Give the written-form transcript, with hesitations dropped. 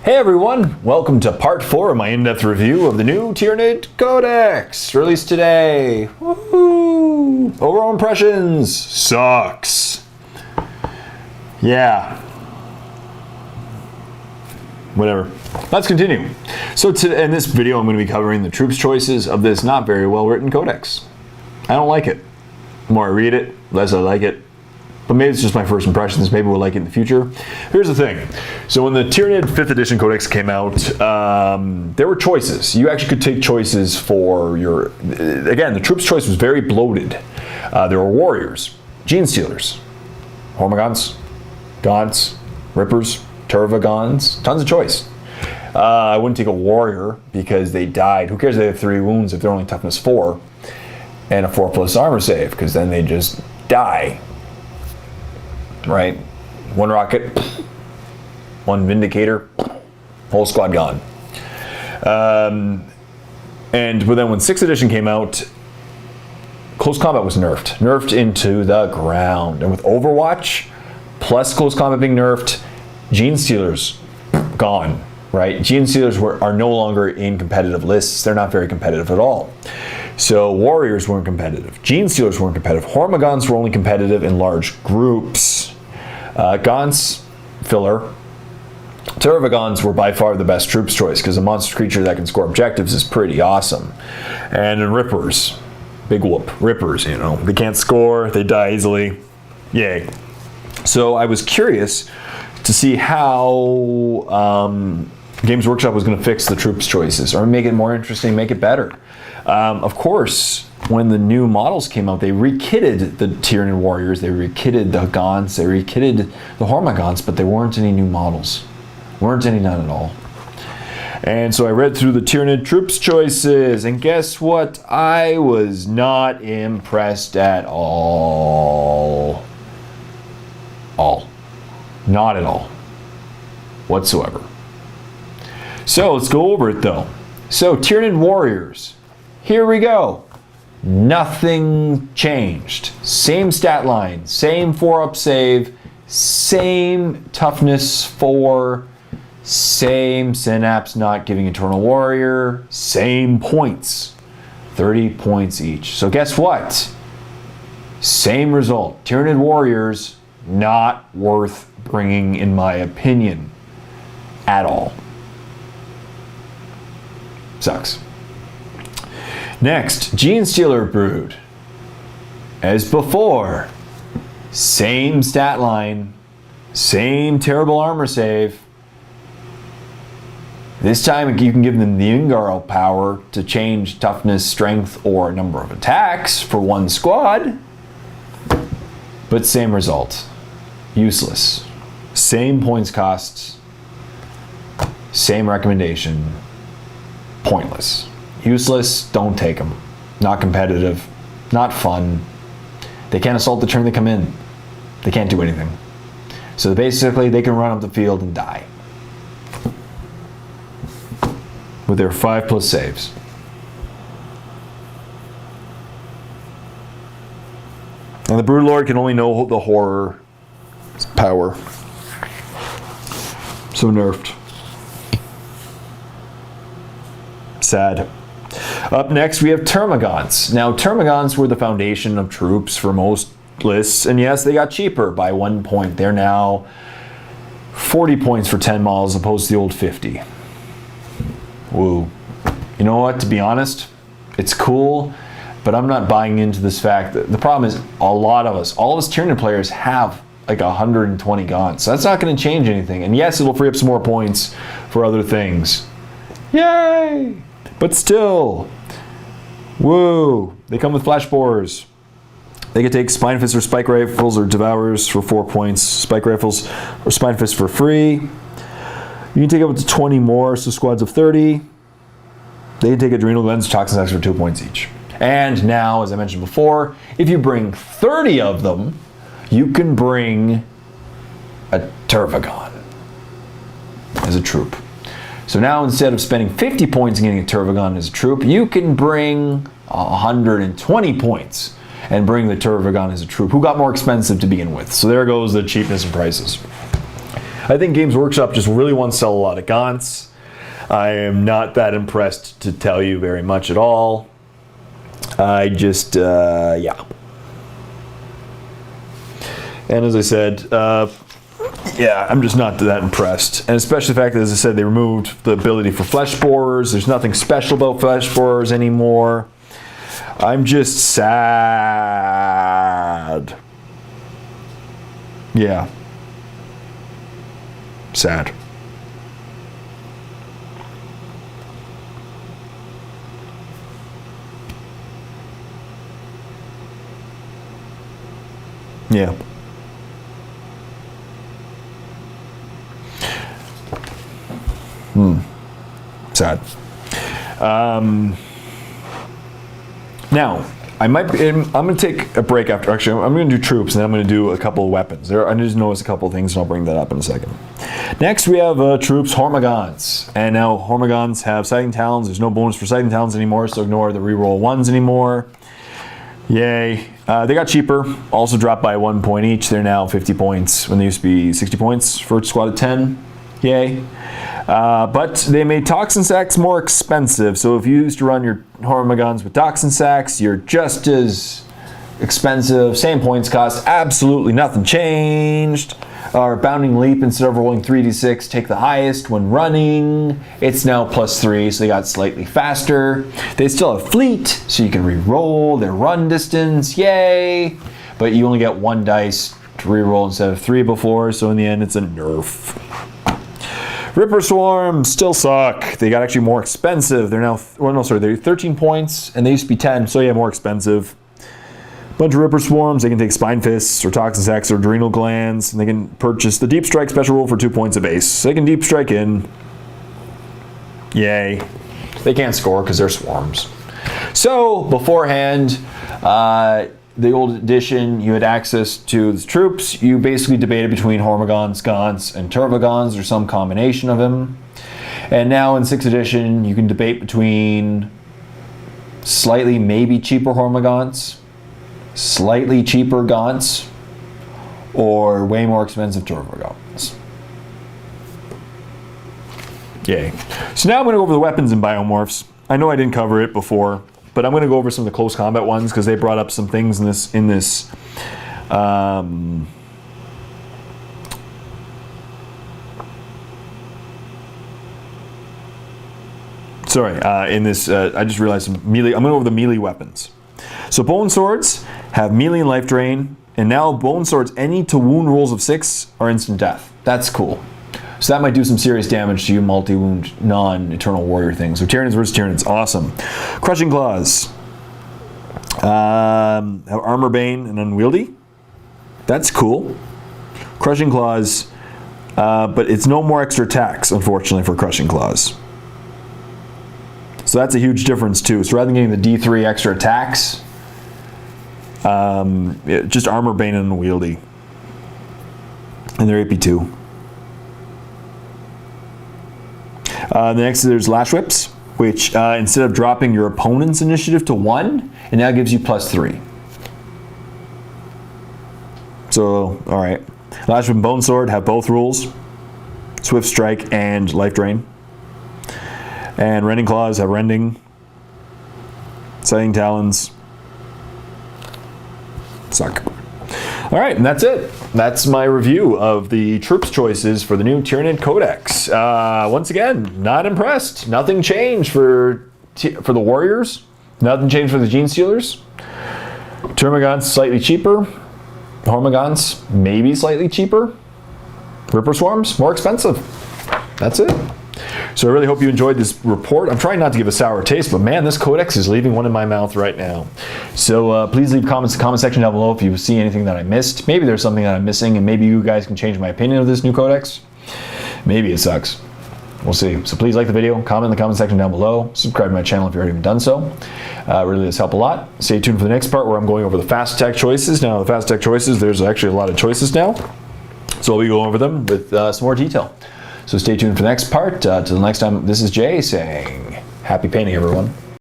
Hey everyone, welcome to part 4 of my in-depth review of the new Tyranids Codex, released today. Woohoo! Overall impressions, sucks. Yeah. Whatever. Let's continue. So in this video I'm going to be covering the troops choices of this not very well written codex. I don't like it. The more I read it, the less I like it. But maybe it's just my first impressions. Maybe we'll like it in the future. Here's the thing. So when the Tyranid 5th edition codex came out, there were choices. You actually could take choices for your... Again, the troops choice was very bloated. There were warriors, gene stealers, hormagons, gaunts, rippers, turvagons, tons of choice. I wouldn't take a warrior because they died. Who cares if they have 3 wounds if they're only toughness 4 and a 4+ armor save, because then they just die. Right? 1 rocket, 1 vindicator, whole squad gone. But then when 6th edition came out, close combat was nerfed into the ground. And with Overwatch plus close combat being nerfed, gene stealers gone. Right? Gene stealers are no longer in competitive lists. They're not very competitive at all. So warriors weren't competitive. Gene stealers weren't competitive. Hormagons were only competitive in large groups. Gaunts, filler. Turvagons were by far the best troops choice because a monster creature that can score objectives is pretty awesome. And then rippers, big whoop. Rippers, you know, they can't score, they die easily. Yay. So I was curious to see how Games Workshop was going to fix the troops choices or make it more interesting, make it better. Of course, when the new models came out, they rekitted the Tyranid warriors, they rekitted the gaunts, they rekitted the hormagons, but there weren't any new models. Weren't any, none at all. And so I read through the Tyranid troops choices, and guess what? I was not impressed at all. Not at all. Whatsoever. So let's go over it though. So Tyranid warriors, here we go. Nothing changed. Same stat line, same 4-up save, same toughness 4, same synapse not giving eternal warrior, same points, 30 points each. So guess what? Same result. Tyranid warriors not worth bringing in my opinion at all. Sucks. Next, Gene Stealer Brood. As before, same stat line, same terrible armor save. This time you can give them the Ingaro power to change toughness, strength, or number of attacks for 1 squad. But same result. Useless. Same points costs. Same recommendation. Pointless. Useless, don't take them. Not competitive, not fun. They can't assault the turn they come in. They can't do anything. So basically they can run up the field and die. With their 5+ saves. And the Broodlord can only know the horror power. So nerfed. Sad. Up next, we have Termagants. Now, Termagants were the foundation of troops for most lists, and yes, they got cheaper by 1 point. They're now 40 points for 10 models, opposed to the old 50. Woo. You know what, to be honest, it's cool, but I'm not buying into this fact that the problem is all of us Tyranid players have like 120 gaunts, so that's not going to change anything. And yes, it'll free up some more points for other things. Yay! But still, woo, they come with flash bores. They can take spine fists or spike rifles or devourers for 4 points, spike rifles or spine fists for free. You can take up to 20 more, so squads of 30. They can take adrenal glands or toxin sacks for 2 points each. And now, as I mentioned before, if you bring 30 of them, you can bring a Turvagon as a troop. So now instead of spending 50 points and getting a Turvagon as a troop, you can bring 120 points and bring the Turvagon as a troop, who got more expensive to begin with. So there goes the cheapness and prices. I think Games Workshop just really wants to sell a lot of Gaunts. I am not that impressed to tell you very much at all. I just, yeah. And as I said, yeah, I'm just not that impressed. And especially the fact that, as I said, they removed the ability for flesh borers. There's nothing special about flesh borers anymore. I'm just sad. Yeah. Sad. Yeah. Sad. Now, I'm going to take a break after. Actually, I'm going to do troops, and then I'm going to do a couple of weapons. I just noticed a couple of things, and I'll bring that up in a second. Next, we have troops, Hormagaunts. And now, Hormagaunts have Sighting Talons. There's no bonus for Sighting Talons anymore, so ignore the reroll ones anymore. Yay. They got cheaper, also dropped by 1 point each. They're now 50 points when they used to be 60 points for a squad of 10. Yay. But they made Toxin Sacks more expensive, so if you used to run your Hormagaunts with Toxin Sacks, you're just as expensive, same points cost, absolutely nothing changed. Our Bounding Leap, instead of rolling 3d6, take the highest when running. It's now +3, so they got slightly faster. They still have Fleet, so you can re-roll their run distance, yay! But you only get 1 dice to re-roll instead of 3 before, so in the end it's a nerf. Ripper Swarms still suck. They got actually more expensive. They're now, well, no, sorry, they're 13 points, and they used to be 10, so yeah, more expensive. Bunch of Ripper Swarms. They can take Spine Fists or Toxin Sacks or Adrenal Glands, and they can purchase the Deep Strike special rule for 2 points a base. So they can Deep Strike in. Yay. They can't score because they're swarms. So beforehand, the old edition, you had access to the troops. You basically debated between Hormagaunts, Gaunts, and Turvagons, or some combination of them. And now in 6th edition, you can debate between slightly maybe cheaper Hormagaunts, slightly cheaper Gaunts, or way more expensive Turvagons. Yay. So now I'm going to go over the weapons and biomorphs. I know I didn't cover it before, but I'm going to go over some of the close combat ones because they brought up some things in this in this I just realized some melee. I'm going to go over the melee weapons. So bone swords have melee and life drain, and now bone swords, any to wound rolls of 6 are instant death. That's cool. So that might do some serious damage to you multi-wound, non-Eternal Warrior things. So Tyranids versus Tyranids, awesome. Crushing Claws. Have Armor Bane and Unwieldy. That's cool. Crushing Claws, but it's no more extra attacks, unfortunately, for Crushing Claws. So that's a huge difference too. So rather than getting the D3 extra attacks, just Armor Bane and Unwieldy. And they're AP2. Next, there's Lash Whips, which instead of dropping your opponent's initiative to 1, it now gives you +3. So, all right. Lash Whip and Bone Sword have both rules, Swift Strike and Life Drain. And Rending Claws have Rending, Sighting Talons. Suck. All right, and that's it. That's my review of the troops choices for the new Tyranid Codex. Once again, not impressed. Nothing changed for the Warriors. Nothing changed for the Gene Stealers. Termagants slightly cheaper. Hormagaunts maybe slightly cheaper. Ripper Swarms more expensive. That's it. So I really hope you enjoyed this report. I'm trying not to give a sour taste, but man, this codex is leaving one in my mouth right now. So please leave comments in the comment section down below if you see anything that I missed. Maybe there's something that I'm missing, and maybe you guys can change my opinion of this new codex. Maybe it sucks. We'll see. So please like the video, comment in the comment section down below, subscribe to my channel if you haven't done so. It really does help a lot. Stay tuned for the next part where I'm going over the fast attack choices. Now the fast attack choices, there's actually a lot of choices now. So I'll be going over them with some more detail. So stay tuned for the next part. Till the next time, this is Jay saying, happy painting, everyone.